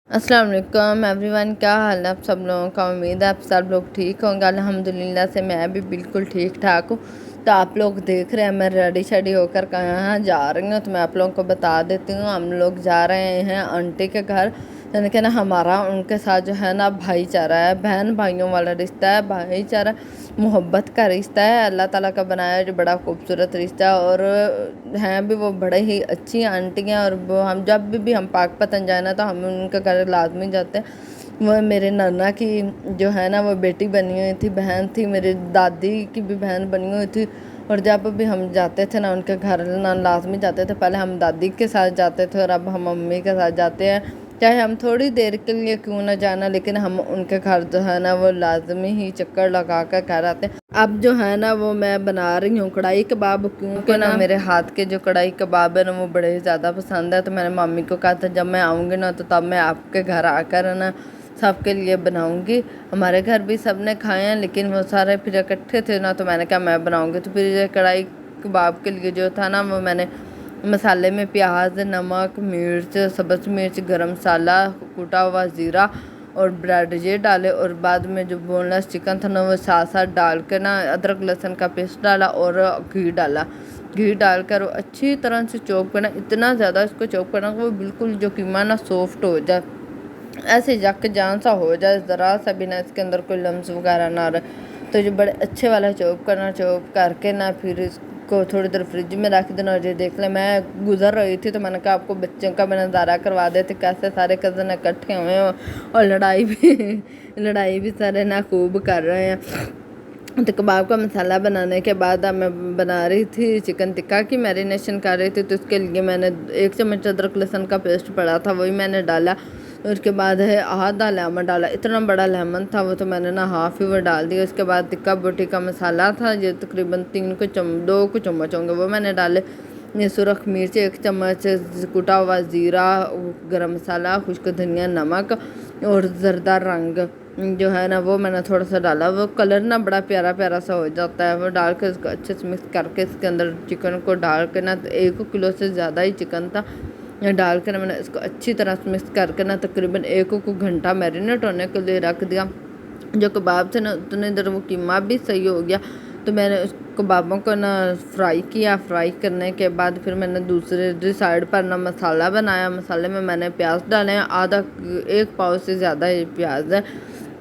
अस्सलाम वालेकुम एवरीवन, क्या हाल है आप सब लोगों का। उम्मीद है आप सब लोग ठीक होंगे। अल्हम्दुलिल्लाह से मैं भी बिल्कुल ठीक ठाक हूँ। तो आप लोग देख रहे हैं मैं रेडी शेडी होकर कहाँ जा रही हूँ, तो मैं आप लोगों को बता देती हूँ। हम लोग जा रहे हैं आंटी के घर, यानी कि ना हमारा उनके साथ जो है ना भाईचारा है, बहन भाइयों वाला रिश्ता है, भाईचारा मोहब्बत का रिश्ता है। अल्लाह ताला का बनाया जो बड़ा खूबसूरत रिश्ता है, और हैं भी वो बड़े ही अच्छी आंटी हैं। और वो हम जब भी हम पाकपतन जाए ना तो हम उनके घर लाजमी जाते हैं। वो मेरे नाना की जो है ना वो बेटी बनी हुई थी, बहन थी, मेरी दादी की भी बहन बनी हुई थी। और जब भी हम जाते थे ना उनके घर ना लाजमी जाते थे। पहले हम दादी के साथ जाते थे और अब हम मम्मी के साथ जाते हैं, चाहे हम थोड़ी देर के लिए क्यों ना जाना, लेकिन हम उनके घर जो है ना वो लाजमी ही चक्कर लगा कर घर आते हैं। अब जो है ना वो मैं बना रही हूँ कढ़ाई कबाब, क्योंकि ना मेरे हाथ के जो कढ़ाई कबाब है ना वो बड़े ही ज़्यादा पसंद है। तो मैंने मम्मी को कहा था जब मैं आऊँगी ना तो तब मैं आपके घर आकर ना सबके लिए बनाऊँगी। हमारे घर भी सब ने खाए हैं, लेकिन वो सारे फिर इकट्ठे थे ना, तो मैंने कहा मैं बनाऊँगी। तो फिर ये कढ़ाई कबाब के लिए जो था ना वो मैंने मसाले में प्याज, नमक, मिर्च, सब्ज़ मिर्च, गरम मसाला, कूटा हुआ ज़ीरा और ब्रेड ये डाले। और बाद में जो बोनलेस चिकन था ना वो साथ साथ डाल के ना अदरक लहसुन का पेस्ट डाला और घी डाला। घी डालकर वो अच्छी तरह से चॉप करना, इतना ज़्यादा इसको चॉप करना कि वो बिल्कुल जो कीमा ना सॉफ्ट हो जाए, ऐसे जक जान सा हो जाए, ज़रा सा भी ना इसके अंदर कोई लम्स वगैरह ना रहे। तो जो बड़े अच्छे वाला चॉप करना, चॉप करके ना फिर इसको थोड़ी देर फ्रिज में रख देना। और ये देख ले मैं गुजर रही थी तो मैंने कहा आपको बच्चों का मैं नज़ारा करवा देते, कैसे सारे कज़न इकट्ठे हुए हैं और लड़ाई भी सारे ना खूब कर रहे हैं। तो कबाब का मसाला बनाने के बाद अब मैं बना रही थी चिकन टिक्का की मैरिनेशन कर रही थी। तो उसके लिए मैंने 1 चम्मच अदरक लहसुन का पेस्ट पड़ा था, वही मैंने डाला। उसके बाद है आधा लेमन डाला, इतना बड़ा लेमन था वो, तो मैंने ना हाफ़ ही वो डाल दिया। उसके बाद टिक्का बोटी का मसाला था, ये तकरीबन 2 को चम्मच होंगे, वो मैंने डाले। ये सुरख मिर्च 1 चम्मच, कुटा हुआ ज़ीरा, गरम मसाला, खुश्क धनिया, नमक और ज़रदा रंग जो है ना वो मैंने थोड़ा सा डाला। वो कलर ना बड़ा प्यारा प्यारा सा हो जाता है। वो डाल के उसको अच्छे से मिक्स करके इसके अंदर चिकन को डाल के ना 1 किलो से ज़्यादा ही चिकन था, डाल के ना मैंने इसको अच्छी तरह से मिक्स करके ना तकरीबन 1 घंटा मैरिनेट होने के लिए रख दिया। जो कबाब थे ना उतनी देर वो कीमा भी सही हो गया। तो मैंने उस कबाबों को ना फ्राई किया। फ्राई करने के बाद फिर मैंने दूसरे साइड पर ना मसाला बनाया। मसाले में मैंने प्याज डाले हैं, आधा 1 पाव से ज़्यादा ये प्याज है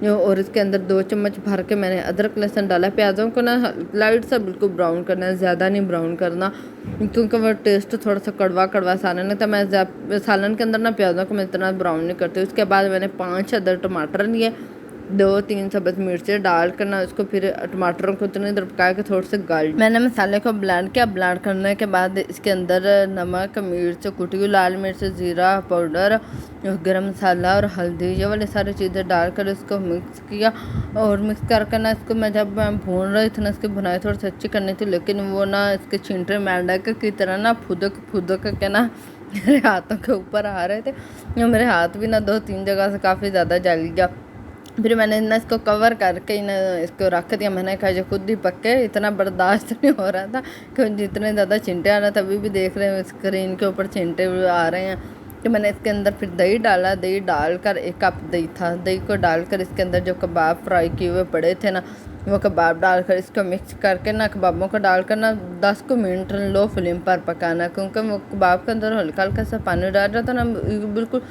और इसके अंदर 2 चम्मच भर के मैंने अदरक लहसुन डाला। प्याज़ों को ना लाइट सा बिल्कुल ब्राउन करना है, ज़्यादा नहीं ब्राउन करना, क्योंकि वो टेस्ट थोड़ा सा कड़वा कड़वा सा आने लगता है। मैं सालन के अंदर ना प्याज़ों को मैं इतना ब्राउन नहीं करती। उसके बाद मैंने 5 अदर टमाटर लिए, 2-3 सब्ज़ मिर्चें डाल कर ना उसको फिर टमाटरों को उतनी देर पका के थोड़े से गाल मैंने मसाले को ब्लेंड किया। ब्लेंड करने के बाद इसके अंदर नमक, मिर्च, कुटी हुई लाल मिर्च, ज़ीरा पाउडर, गरम मसाला और हल्दी, ये वाली सारी चीज़ें डालकर इसको मिक्स किया। और मिक्स करके ना इसको मैं जब मैं भून रही थी ना, इसकी भुनाई थोड़ी सी अच्छी करनी थी, लेकिन वो ना इसके छींटे मेंढक की तरह ना फुदक के ना मेरे हाथों के ऊपर आ रहे थे। मेरे हाथ भी ना 2-3 जगह से काफ़ी ज़्यादा जल गया। फिर मैंने ना इसको कवर करके ना इसको रख दिया। मैंने कहा जो खुद ही पक्के, इतना बर्दाश्त नहीं हो रहा था कि जितने ज़्यादा छिंटे आ रहे थे। अभी भी देख रहे हैं स्क्रीन के ऊपर छिंटे आ रहे हैं। तो मैंने इसके अंदर फिर दही डाला। दही डालकर 1 कप दही था, दही को डालकर इसके अंदर जो कबाब फ्राई किए हुए पड़े थे ना वो कबाब डालकर इसको मिक्स करके ना कबाबों को डालकर ना 10 मिनट लो फ्लेम पर पकाना, क्योंकि वो कबाब के अंदर हल्का हल्का सा पानी डाल रहा था ना, बिल्कुल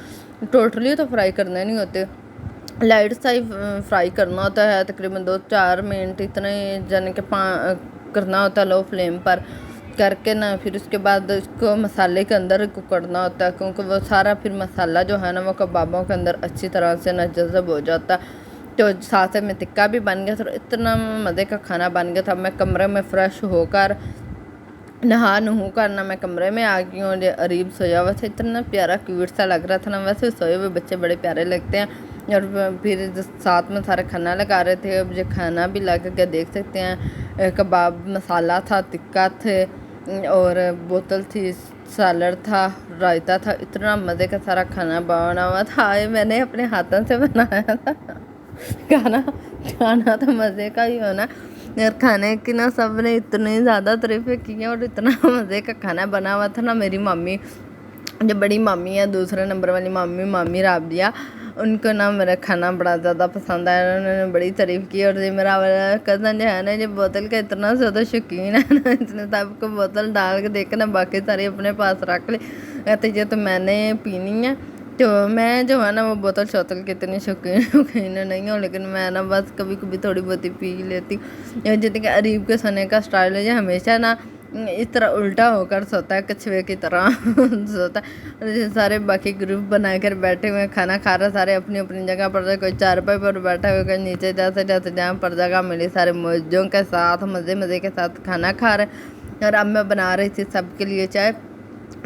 टोटली तो फ्राई करने नहीं होते, लाइट सा ही फ्राई करना होता है। तकरीबन 2-4 मिनट इतने यानी कि करना होता है लो फ्लेम पर करके ना। फिर उसके बाद इसको मसाले के अंदर कुकड़ना होता है, क्योंकि वो सारा फिर मसाला जो है ना वो कबाबों के अंदर अच्छी तरह से ना जज़ब हो जाता है। तो साथ में टिक्का भी बन गया था, इतना मज़े का खाना बन गया था। मैं कमरे में फ़्रेश होकर नहा नहू कर ना मैं कमरे में आ गई हूँ। और अरीब सोया हुआ था, इतना प्यारा क्यूट सा लग रहा था ना। वैसे सोए हुए बच्चे बड़े प्यारे लगते हैं। और फिर साथ में सारे खाना लगा रहे थे। अब जो खाना भी लग के देख सकते हैं, कबाब मसाला था, टिक्का थे और बोतल थी, सैलड था, रायता था, इतना मज़े का सारा खाना बना हुआ था। ये मैंने अपने हाथों से बनाया था। खाना खाना तो मज़े का ही होना। यार खाने की ना सबने इतनी ज़्यादा तारीफ़ें की हैं और इतना मज़े का खाना बना हुआ था ना। मेरी मम्मी जो बड़ी मामी है, दूसरे नंबर वाली मामी, मामी राबिया, उनको ना मेरा खाना बड़ा ज़्यादा पसंद आया, उन्होंने बड़ी तारीफ़ की। और ये मेरा वाला कज़न जो है ना, जो बोतल का इतना ज़्यादा शौकीन है ना, इसने सबको बोतल डाल के देख ना बाकी सारी अपने पास रख ली, कहते ये तो मैंने पीनी है। तो मैं जो है ना वो बोतल शोतल की इतनी शौकीन नहीं हूँ, लेकिन मैं ना बस कभी कभी थोड़ी बहुत ही पी लेती। जितने कि अरीब के सोने का स्टाइल है, जो हमेशा ना इस तरह उल्टा होकर सोता है, कछुए की तरह सोता है। और सारे बाकी ग्रुप बनाकर बैठे हुए खाना खा रहे, सारे अपनी अपनी जगह पर, कोई चारपाई पर बैठा हुआ, कोई नीचे जाते जाते जहाँ पर जगह मिली सारे मौजों के साथ मज़े मज़े के साथ खाना खा रहे। और अब मैं बना रही थी सबके लिए चाय।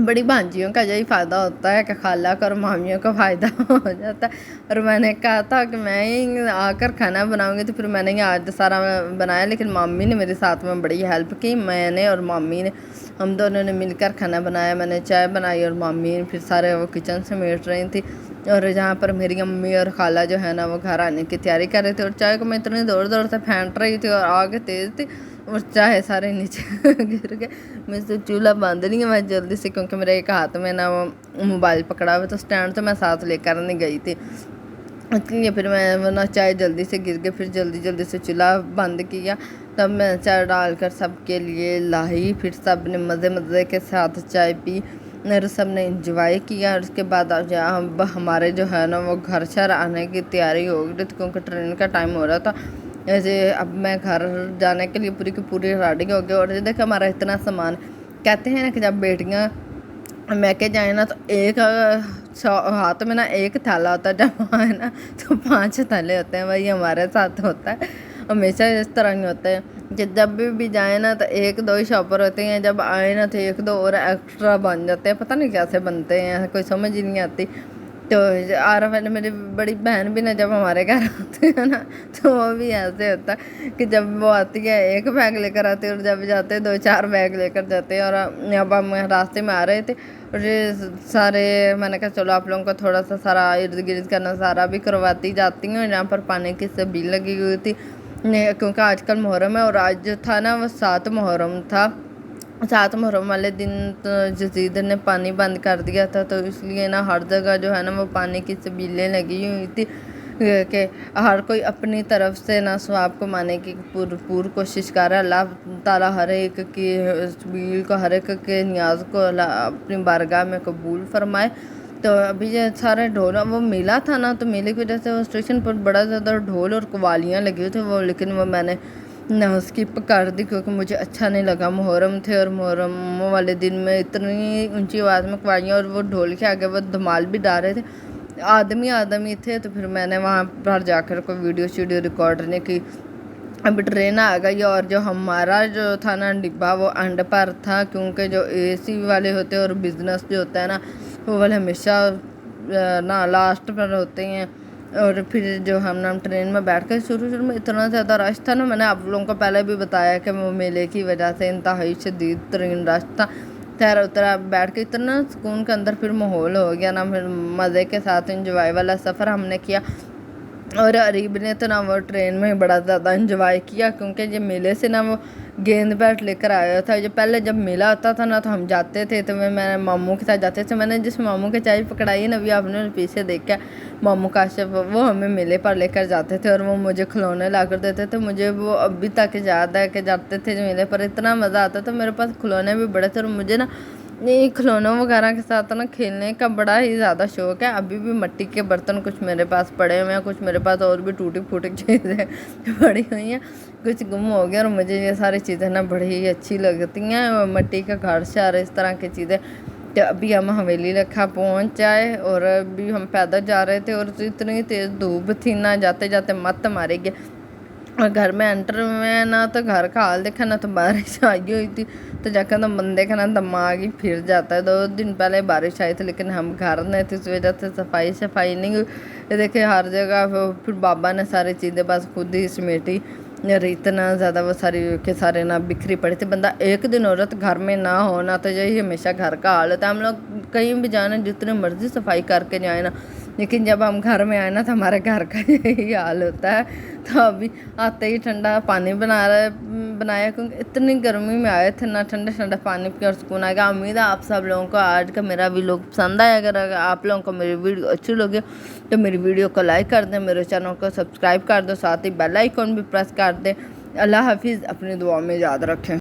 बड़ी भांजियों का यही फ़ायदा होता है कि खाला का और मामियों का फ़ायदा हो जाता है। और मैंने कहा था कि मैं ही आकर खाना बनाऊंगी, तो फिर मैंने ही आज सारा बनाया, लेकिन मामी ने मेरे साथ में बड़ी हेल्प की। मैंने और मामी ने, हम दोनों ने मिलकर खाना बनाया। मैंने चाय बनाई और मामी फिर सारे वो किचन से मेट रही थी। और जहाँ पर मेरी अम्मी और खाला जो है ना वो घर आने की तैयारी कर रहे थे, और चाय को मैं इतनी ज़ोर ज़ोर से फेंट रही थी और आग तेज़ थी और चाय सारे नीचे गिर गए। मुझसे चूल्हा बंद नहीं है, मैं जल्दी से, क्योंकि मेरे एक हाथ में ना वो मोबाइल पकड़ा हुआ, तो स्टैंड तो मैं साथ लेकर नहीं गई थी, इसलिए फिर मैं वो ना चाय जल्दी से गिर गई। फिर जल्दी जल्दी से चूल्हा बंद किया, तब मैं चाय डालकर सबके लिए लाई। फिर सब ने मज़े मज़े के साथ चाय पी और सब ने इंजॉय किया। और उसके बाद आज हमारे जो है ना वो घर शहर आने की तैयारी हो गई थी, क्योंकि ट्रेन का टाइम हो रहा था। ऐसे अब मैं घर जाने के लिए पूरी की पूरी रेडी हो गई। और देखो हमारा इतना सामान, कहते हैं ना कि जब बेटियाँ मैके जाए ना तो एक हाथ में ना एक थैला होता है, जब आए ना तो 5 थैले होते हैं। वही हमारे साथ होता है, हमेशा इस तरह ही होता है कि जब भी जाए ना तो 1-2 ही शॉपर होते हैं, जब आए ना तो 1-2 और एक्स्ट्रा बन जाते हैं। पता नहीं कैसे बनते हैं, कोई समझ ही नहीं आती। तो और मैंने, मेरी बड़ी बहन भी ना जब हमारे घर आती है ना, तो वो भी ऐसे होता है कि जब वो आती है 1 बैग लेकर आती है, और जब जाते 2-4 बैग लेकर जाते हैं। और अब हम रास्ते में आ रहे थे, और ये सारे, मैंने कहा चलो आप लोगों को थोड़ा सा सारा इर्द गिर्द का नज़ारा भी करवाती जाती हूँ। यहाँ पर पानी की छबील लगी हुई थी, क्योंकि आजकल मुहर्रम है, और आज जो था ना वो 7 मुहर्रम था। 7 मुहर्रम वाले दिन तो जसीद ने पानी बंद कर दिया था, तो इसलिए ना हर जगह जो है ना वो पानी की छबीलें लगी हुई थी कि हर कोई अपनी तरफ से ना स्वाब को माने की पूरी कोशिश कर रहा है। अल्लाह ताला हर एक की छबील को, हर एक के न्याज को अपनी बारगाह में कबूल फरमाए। तो अभी ये सारे ढोल, वो मेला था ना, तो मेले की वजह से वो स्टेशन पर बड़ा ज़्यादा ढोल और कवालियाँ लगी हुई थी वो, लेकिन वो मैंने ना स्किप कर दी, क्योंकि मुझे अच्छा नहीं लगा। मुहर्रम थे और मुहर्रम वाले दिन में इतनी ऊंची आवाज़ में कवालियाँ, और वो ढोल के आगे वो धमाल भी डाल रहे थे, आदमी थे। तो फिर मैंने वहाँ पर जाकर कोई वीडियो रिकॉर्ड नहीं की। अब ट्रेन आ गई, और जो हमारा जो था ना डिब्बा वो एंड पर था, क्योंकि जो एसी वाले होते हैं और बिज़नेस जो होता है ना वो वाले हमेशा ना लास्ट पर होते हैं। और फिर जो हम ट्रेन में बैठ कर, शुरू में इतना ज़्यादा रश था ना, मैंने आप लोगों को पहले भी बताया कि वो मेले की वजह से इंतहाई शदीद तरीन रश था। ठहरा उतरा बैठ के इतना सुकून के अंदर फिर माहौल हो गया ना, फिर मज़े के साथ इंजॉय वाला सफ़र हमने किया। और अरीब ने तो ना वो ट्रेन में बड़ा ज़्यादा इंजॉय किया, क्योंकि ये मेले से ना वो गेंद बैट लेकर आया था। जो पहले जब मेला होता था ना तो हम जाते थे, तो मैं मामू के साथ जाते थे। मैंने जिस मामू के चाय पकड़ाई है ना, अभी आपने पीछे देखा, मामू काशिफ, वो हमें मेले पर लेकर जाते थे और वो मुझे खिलौने ला कर देते थे। मुझे वो अभी तक याद है कि जाते थे मेले पर, इतना मज़ा आता था। मेरे पास खिलौने भी बड़े थे, और मुझे ना ये खिलौनों वगैरह के साथ ना खेलने का बड़ा ही ज़्यादा शौक़ है। अभी भी मिट्टी के बर्तन कुछ मेरे पास पड़े हुए हैं, कुछ मेरे पास और भी टूटी फूटी चीज़ें पड़ी हुई हैं, कुछ गुम हो गया। और मुझे ये सारी चीज़ें ना बड़ी ही अच्छी लगती हैं, मिट्टी का घर शहर, इस तरह की चीज़ें। तो अभी हम हवेली रखा पहुँच जाए, और अभी हम पैदल जा रहे थे, और इतनी तेज़ धूप थी ना, जाते जाते मत मारेगी। और घर में एंटर में ना तो घर का हाल देखा ना, तो बारिश आई हुई थी, तो जाकर तो बंदे का ना दिमाग ही फिर जाता है। 2 दिन पहले बारिश आई थी, लेकिन हम घर नहीं थे, इस वजह से सफाई नहीं हुई। ये देखे हर जगह फिर बाबा ने सारी चीज़ें बस खुद ही समेटी, और इतना ज़्यादा वो सारी के सारे ना बिखरी पड़ी थी। बंदा एक दिन औरत घर में ना हो ना, तो यही हमेशा घर का हाल होता है। हम लोग कहीं भी जाना, जितनी मर्जी सफाई करके जाए ना, लेकिन जब हम घर में आए ना तो हमारे घर का यही हाल होता है। तो अभी आते ही ठंडा पानी बनाया क्योंकि इतनी गर्मी में आए थे ना, ठंडा ठंडा पानी पी और सुकून आएगा। उम्मीद है आप सब लोगों को आज का मेरा व्लॉग पसंद आया। अगर आप लोगों को मेरी वीडियो अच्छी लगे तो मेरी वीडियो को लाइक कर दें, मेरे चैनल को सब्सक्राइब कर दो, साथ ही बेल आइकन भी प्रेस कर दें। अल्लाह हाफिज़, अपनी दुआ में याद रखें।